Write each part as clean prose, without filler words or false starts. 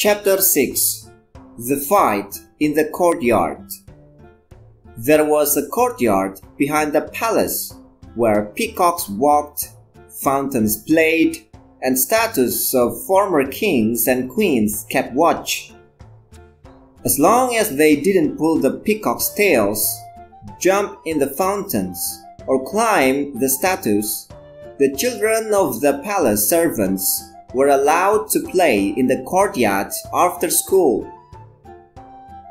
Chapter 6. The Fight in the Courtyard. There was a courtyard behind the palace where peacocks walked, fountains played, and statues of former kings and queens kept watch. As long as they didn't pull the peacocks' tails, jump in the fountains, or climb the statues, the children of the palace servants were allowed to play in the courtyard after school.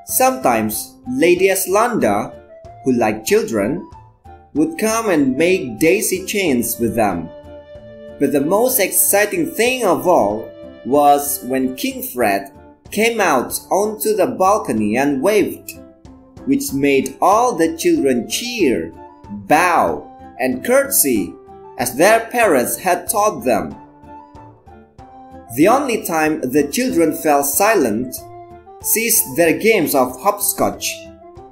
Sometimes Lady Aslanda, who liked children, would come and make daisy chains with them. But the most exciting thing of all was when King Fred came out onto the balcony and waved, which made all the children cheer, bow, and curtsy as their parents had taught them. The only time the children fell silent, ceased their games of hopscotch,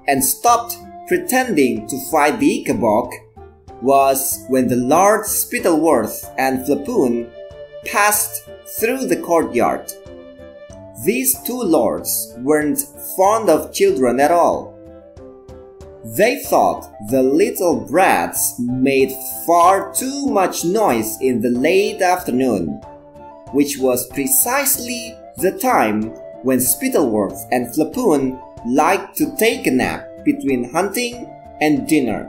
and stopped pretending to fight the Ichabod was when the Lords Spittleworth and Flapoon passed through the courtyard. These two lords weren't fond of children at all. They thought the little brats made far too much noise in the late afternoon, which was precisely the time when Spittleworth and Flapoon liked to take a nap between hunting and dinner.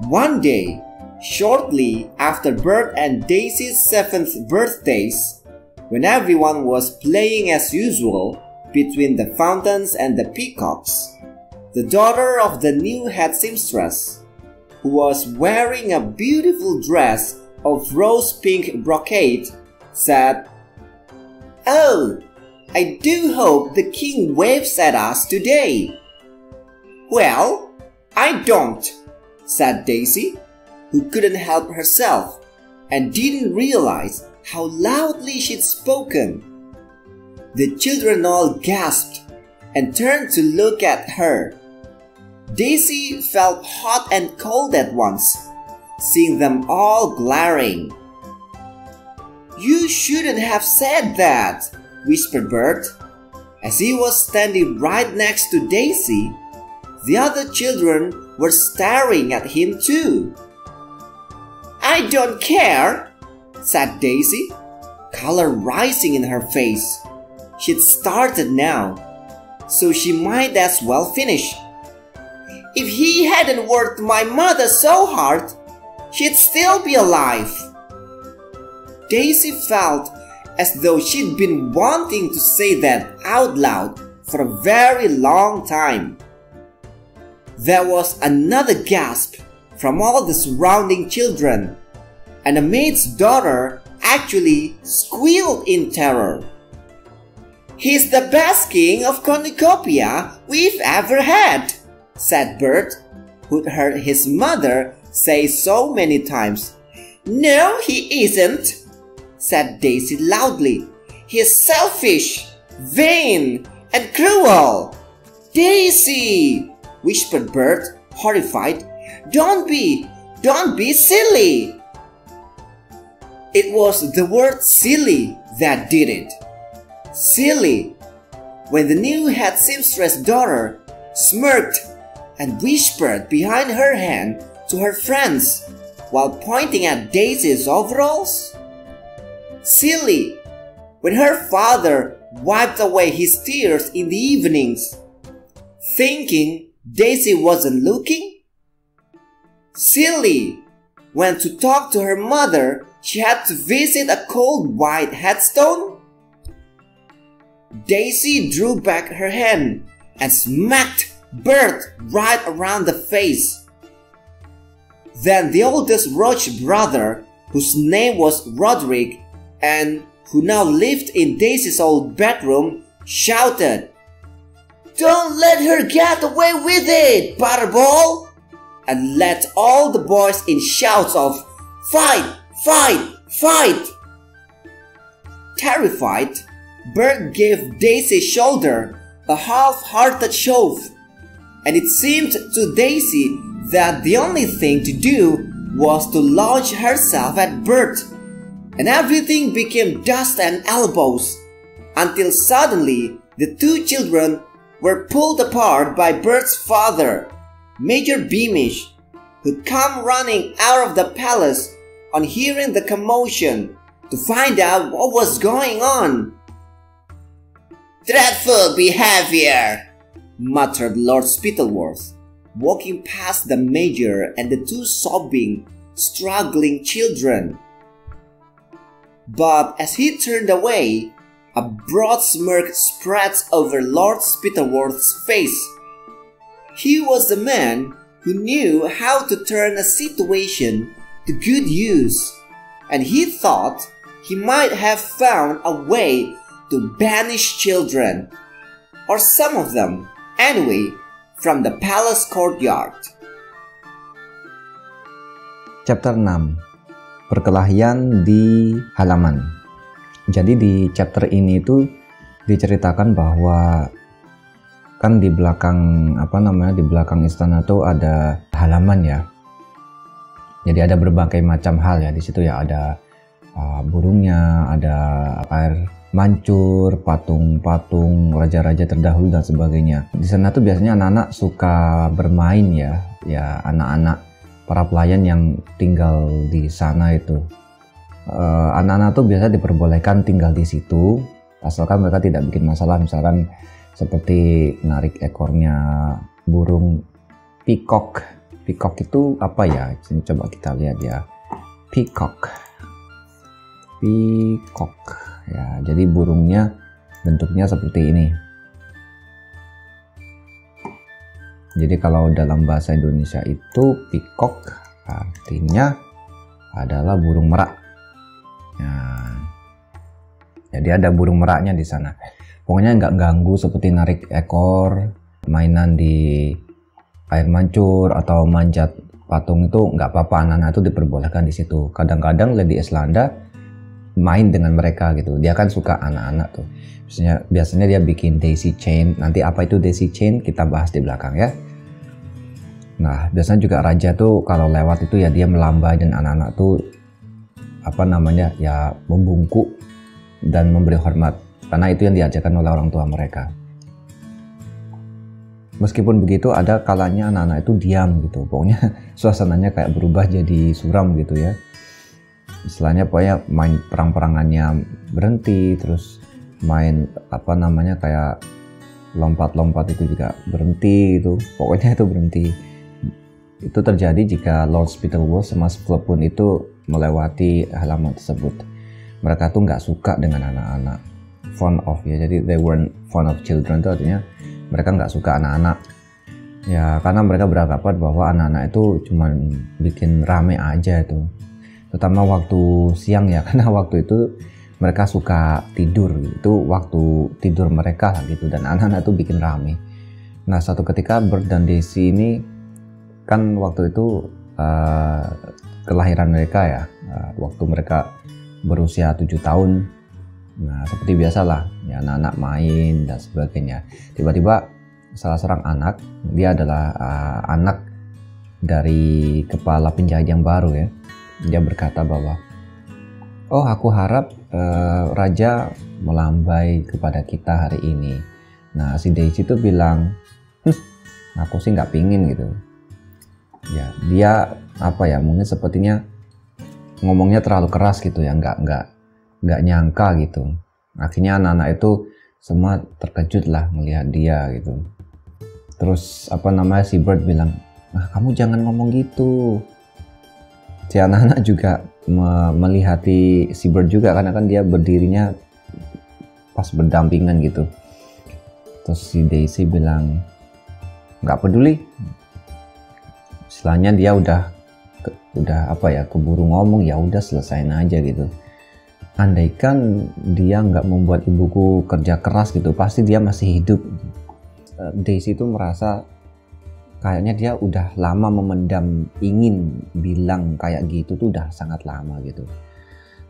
One day, shortly after Bert and Daisy's 7th birthdays, when everyone was playing as usual between the fountains and the peacocks, the daughter of the new head seamstress, who was wearing a beautiful dress of rose-pink brocade, said, "Oh, I do hope the king waves at us today." "Well, I don't," said Daisy, who couldn't help herself and didn't realize how loudly she'd spoken. The children all gasped and turned to look at her. Daisy felt hot and cold at once, seeing them all glaring. "You shouldn't have said that," whispered Bert. As he was standing right next to Daisy, the other children were staring at him too. "I don't care," said Daisy, color rising in her face. She'd started now, so she might as well finish. "If he hadn't worked my mother so hard, she'd still be alive." Daisy felt as though she'd been wanting to say that out loud for a very long time. There was another gasp from all the surrounding children, and the maid's daughter actually squealed in terror. "He's the best king of Cornucopia we've ever had," said Bert, who'd heard his mother say so many times. "No, he isn't," said Daisy loudly. "He's selfish, vain, and cruel." "Daisy!" whispered Bert, horrified. Don't be silly!" It was the word silly that did it. Silly, when the new head seamstress daughter smirked and whispered behind her hand to her friends while pointing at Daisy's overalls. Silly, when her father wiped away his tears in the evenings, thinking Daisy wasn't looking. Silly, when to talk to her mother she had to visit a cold white headstone. Daisy drew back her hand and smacked Bert right around the face. Then the oldest Roach brother, whose name was Roderick and who now lived in Daisy's old bedroom, shouted, "Don't let her get away with it, Butterball!" and led all the boys in shouts of "Fight! Fight! Fight!" Terrified, Bert gave Daisy's shoulder a half-hearted shove, and it seemed to Daisy that the only thing to do was to launch herself at Bert, and everything became dust and elbows, until suddenly the two children were pulled apart by Bert's father, Major Beamish, who'd come running out of the palace on hearing the commotion to find out what was going on. "Dreadful behavior," muttered Lord Spittleworth, walking past the Major and the two sobbing, struggling children. But as he turned away, a broad smirk spreads over Lord Spittleworth's face. He was the man who knew how to turn a situation to good use, and he thought he might have found a way to banish children, or some of them anyway, from the palace courtyard. Chapter 6. Perkelahian di halaman. Jadi di chapter ini itu diceritakan bahwa kan di belakang di belakang istana tuh ada halaman ya. Jadi ada berbagai macam hal ya di situ ya, ada burungnya, ada air mancur, patung-patung raja-raja terdahulu dan sebagainya. Di sana tuh biasanya anak-anak suka bermain ya anak-anak para pelayan yang tinggal di sana itu. Anak-anak tuh biasa diperbolehkan tinggal di situ asalkan mereka tidak bikin masalah, misalkan seperti narik ekornya burung peacock. Peacock itu apa ya? Sini coba kita lihat ya. Peacock ya, jadi burungnya bentuknya seperti ini. Jadi kalau dalam bahasa Indonesia itu peacock artinya adalah burung merak. Nah, jadi ada burung meraknya di sana. Pokoknya nggak ganggu seperti narik ekor, mainan di air mancur atau manjat patung itu nggak apa-apa, anak-anak itu diperbolehkan di situ. Kadang-kadang Lady Islanda main dengan mereka gitu. Dia kan suka anak-anak tuh. Biasanya dia bikin daisy chain. Nanti apa itu daisy chain kita bahas di belakang ya. Nah, biasanya juga raja tuh kalau lewat itu ya dia melambai dan anak-anak tuh ya membungkuk dan memberi hormat. Karena itu yang diajarkan oleh orang tua mereka. Meskipun begitu ada kalanya anak-anak itu diam gitu. Pokoknya suasananya kayak berubah jadi suram gitu ya. Istilahnya pokoknya main perang-perangannya berhenti, terus main kayak lompat-lompat itu juga berhenti gitu. Pokoknya itu berhenti. Itu terjadi jika Lord Spittleworth sama Splopun itu melewati halaman tersebut. Mereka tuh nggak suka dengan anak-anak. Fond of ya, jadi they weren't fond of children itu artinya mereka nggak suka anak-anak ya, karena mereka beranggapan bahwa anak-anak itu cuma bikin rame aja itu, terutama waktu siang ya, karena waktu itu mereka suka tidur, itu waktu tidur mereka lah gitu, dan anak-anak itu bikin rame. Nah, satu ketika Bert dan Daisy ini kan waktu itu kelahiran mereka ya, waktu mereka berusia 7 tahun. Nah, seperti biasalah ya, anak-anak main dan sebagainya. Tiba-tiba salah seorang anak, dia adalah anak dari kepala penjahit yang baru ya. Dia berkata bahwa, "Oh, aku harap raja melambai kepada kita hari ini." Nah, si Daisy itu bilang, "Aku sih nggak pingin gitu." Ya, dia mungkin sepertinya ngomongnya terlalu keras gitu ya, nggak nyangka gitu. Akhirnya anak-anak itu semua terkejut lah melihat dia gitu. Terus si Bert bilang, "Kamu jangan ngomong gitu." Si anak-anak juga melihati si Bert juga, karena kan dia berdirinya pas berdampingan gitu. Terus si Daisy bilang, "Nggak peduli." Istilahnya dia udah keburu ngomong, ya udah selesain aja gitu. Andaikan dia nggak membuat ibuku kerja keras gitu, pasti dia masih hidup. Daisy itu merasa kayaknya dia udah lama memendam ingin bilang kayak gitu tuh udah sangat lama gitu.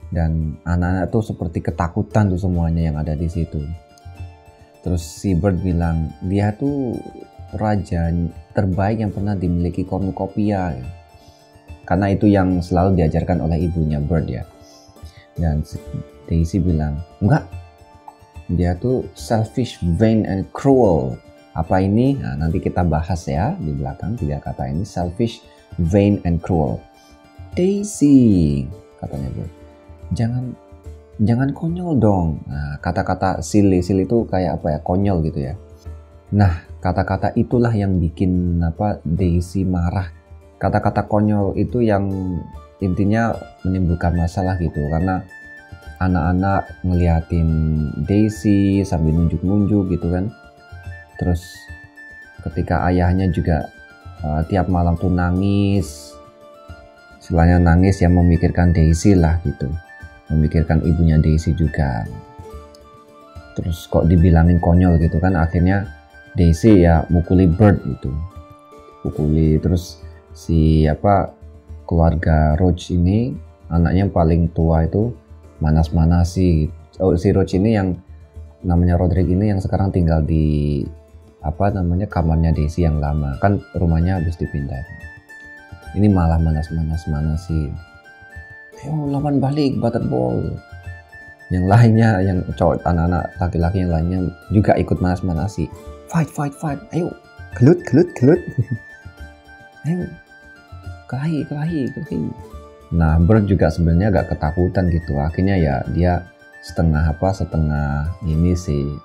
Dan anak-anak tuh seperti ketakutan tuh semuanya yang ada di situ. Terus si Bert bilang dia tuh raja terbaik yang pernah dimiliki Cornucopia ya. Karena itu yang selalu diajarkan oleh ibunya Bert ya. Dan Daisy bilang, "Enggak, Dia tuh selfish, vain, and cruel. Apa ini? Nah, nanti kita bahas ya di belakang 3 kata ini, selfish, vain, and cruel. Daisy, katanya Bert, jangan konyol dong. Nah, kata-kata silly itu kayak apa ya, konyol gitu ya. Nah, kata-kata itulah yang bikin Daisy marah. Kata-kata konyol itu yang intinya menimbulkan masalah gitu, karena anak-anak ngeliatin Daisy sambil nunjuk-nunjuk gitu kan. Terus ketika ayahnya juga tiap malam tuh nangis, istilahnya nangis yang memikirkan Daisy lah gitu, memikirkan ibunya Daisy juga. Terus kok dibilangin konyol gitu kan, akhirnya Daisy ya mukuli Bert gitu, pukuli. Terus si keluarga Roach ini, anaknya yang paling tua itu manas-manasi. Si Roach ini yang namanya Roderick ini yang sekarang tinggal di kamarnya Daisy yang lama, kan rumahnya habis dipindah. Ini malah manas-manasi. Ayo lawan balik Butterball. Yang lainnya, yang cowok, anak-anak laki-laki yang lainnya juga ikut manas-manasi. Fight. Ayo gelut. Ayo kelahi. Nah, Bert juga sebenarnya agak ketakutan gitu. Akhirnya ya dia setengah ini sih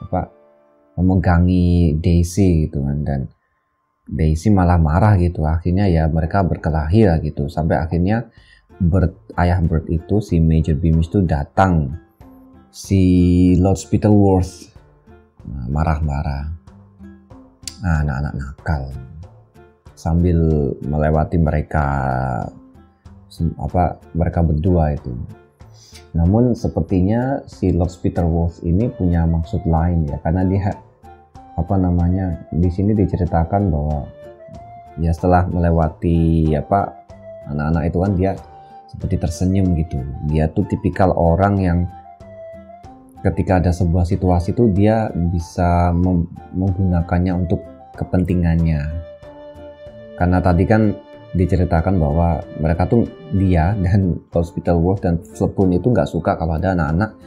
memegangi Daisy gitu kan, dan Daisy malah marah gitu. Akhirnya ya mereka berkelahi lah gitu, sampai akhirnya ayah Bert itu, si Major Beamish itu datang. Si Lord Spittleworth marah-marah. Nah, anak-anak nakal sambil melewati mereka berdua itu. Namun sepertinya si Lord Spittleworth ini punya maksud lain ya, karena dia di sini diceritakan bahwa ya setelah melewati anak-anak itu kan, dia seperti tersenyum gitu. Dia tuh tipikal orang yang ketika ada sebuah situasi tuh dia bisa menggunakannya untuk kepentingannya. Karena tadi kan diceritakan bahwa mereka tuh, dia dan Lord Spittleworth dan Flepoon itu nggak suka kalau ada anak-anak,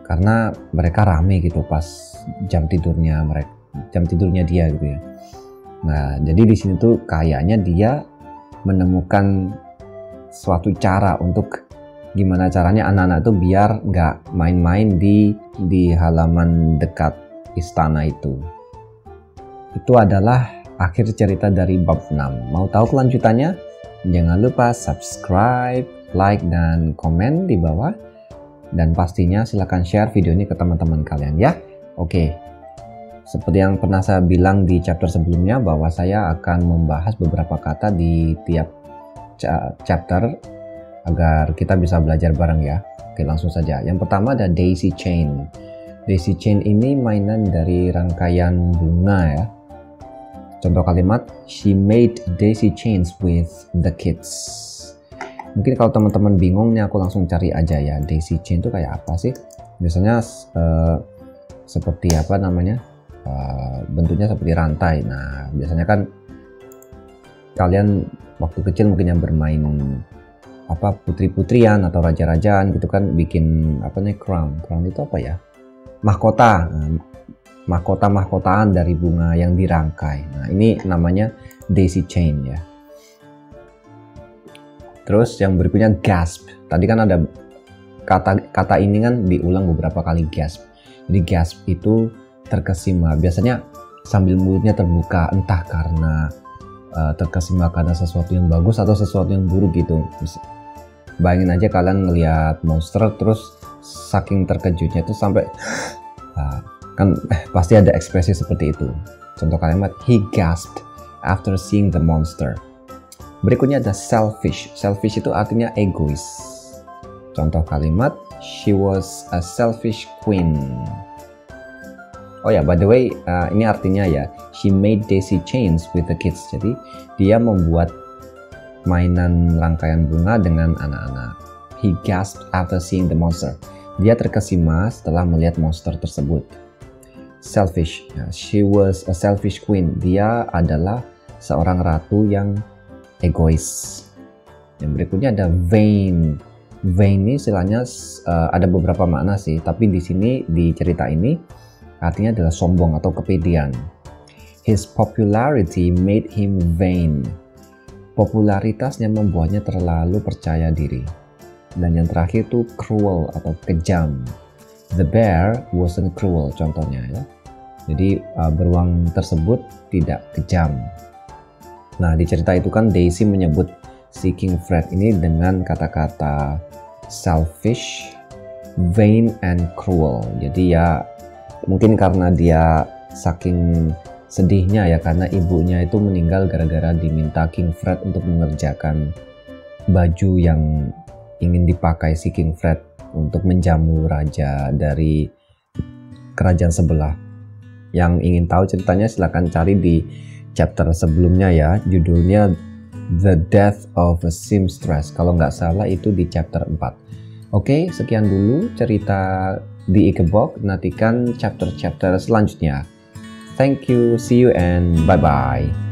karena mereka rame gitu pas jam tidurnya dia gitu ya. Nah, jadi di sini tuh kayaknya dia menemukan suatu cara untuk gimana caranya anak-anak itu biar nggak main-main di halaman dekat istana itu. Itu adalah akhir cerita dari bab 6. Mau tahu kelanjutannya? Jangan lupa subscribe, like, dan komen di bawah. Dan pastinya silahkan share video ini ke teman-teman kalian ya. Oke, seperti yang pernah saya bilang di chapter sebelumnya, bahwa saya akan membahas beberapa kata di tiap chapter agar kita bisa belajar bareng ya. Oke, langsung saja. Yang pertama ada daisy chain. Daisy chain ini mainan dari rangkaian bunga ya. Contoh kalimat, she made daisy chains with the kids. Mungkin kalau teman-teman bingung nih, aku langsung cari aja ya, daisy chain itu kayak apa sih? Biasanya seperti bentuknya seperti rantai. Nah, biasanya kan kalian waktu kecil mungkin yang bermain putri-putrian atau raja-rajaan gitu kan, bikin crown itu apa ya, mahkota-mahkotaan dari bunga yang dirangkai. Nah, ini namanya daisy chain ya. Terus yang berikutnya gasp. Tadi kan ada kata ini kan diulang beberapa kali, gasp. Jadi gasp itu terkesima, biasanya sambil mulutnya terbuka, entah karena terkesima karena sesuatu yang bagus atau sesuatu yang buruk gitu. Bayangin aja kalian ngelihat monster terus saking terkejutnya itu sampai kan pasti ada ekspresi seperti itu. Contoh kalimat, he gasped after seeing the monster. Berikutnya ada selfish. Selfish itu artinya egois. Contoh kalimat, she was a selfish queen. Oh ya, by the way, ini artinya ya, she made daisy chains with the kids. Jadi dia membuat mainan rangkaian bunga dengan anak-anak. He gasped after seeing the monster. Dia terkesima setelah melihat monster tersebut. Selfish, she was a selfish queen. Dia adalah seorang ratu yang egois. Yang berikutnya ada vain. Vain ini istilahnya ada beberapa makna sih, tapi di sini di cerita ini artinya adalah sombong atau kepedean. His popularity made him vain. Popularitasnya membuatnya terlalu percaya diri. Dan yang terakhir itu cruel atau kejam. The bear wasn't cruel contohnya ya. Jadi beruang tersebut tidak kejam. Nah di cerita itu kan Daisy menyebut si King Fred ini dengan kata-kata selfish, vain, and cruel. Jadi ya mungkin karena dia saking sedihnya ya karena ibunya itu meninggal gara-gara diminta King Fred untuk mengerjakan baju yang ingin dipakai si King Fred untuk menjamu raja dari kerajaan sebelah. Yang ingin tahu ceritanya silahkan cari di chapter sebelumnya ya, judulnya The Death of a Seamstress. Kalau nggak salah itu di chapter 4. Oke, sekian dulu cerita di Ikebok. Nantikan chapter-chapter selanjutnya. Thank you, see you and bye-bye.